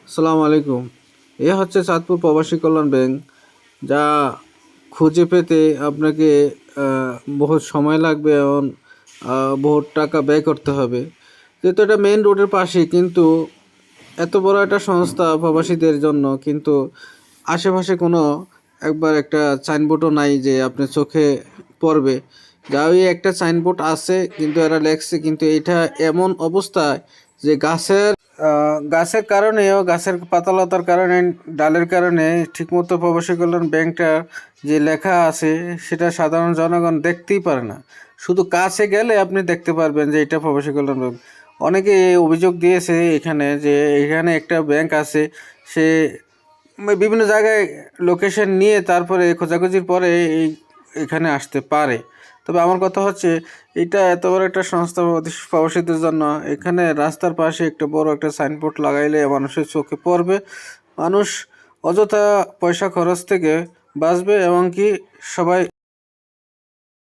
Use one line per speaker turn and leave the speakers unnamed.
আসসালামু আলাইকুম। এ হচ্ছে চাঁদপুর প্রবাসী কল্যাণ ব্যাংক, যা খুঁজে পেতে আপনাকে বহুত সময় লাগবে এবং বহুত টাকা ব্যয় করতে হবে। যেহেতু এটা মেইন রোডের পাশে, কিন্তু এত বড় একটা সংস্থা প্রবাসীদের জন্য, কিন্তু আশেপাশে কোনো একবার একটা সাইনবোর্ডও নাই যে আপনার চোখে পড়বে। যা ওই একটা সাইনবোর্ড আছে, কিন্তু এরা লেখছে, কিন্তু এটা এমন অবস্থায় যে গাছের কারণেও, গাছের পাতালতার কারণে, ডালের কারণে ঠিকমতো প্রবাসী কল্যাণ ব্যাংকটা যে লেখা আছে সেটা সাধারণ জনগণ দেখতেই পারে না। শুধু কাছে গেলে আপনি দেখতে পারবেন যে এটা প্রবাসী কল্যাণ ব্যাংক। অনেকে এই অভিযোগ দিয়েছে এখানে, যে এখানে একটা ব্যাংক আছে, সে বিভিন্ন জায়গায় লোকেশন নিয়ে তারপরে খোঁজাখুঁজির পরে এখানে আসতে পারে। তবে আমার কথা হচ্ছে, এটা এত বড় একটা সংস্থা প্রবাসীদের জন্য, এখানে রাস্তার পাশে একটা বড় একটা সাইনবোর্ড লাগাইলে মানুষের চোখে পড়বে। মানুষ অযথা পয়সা খরচ থেকে বাঁচবে, এবং কি সবাই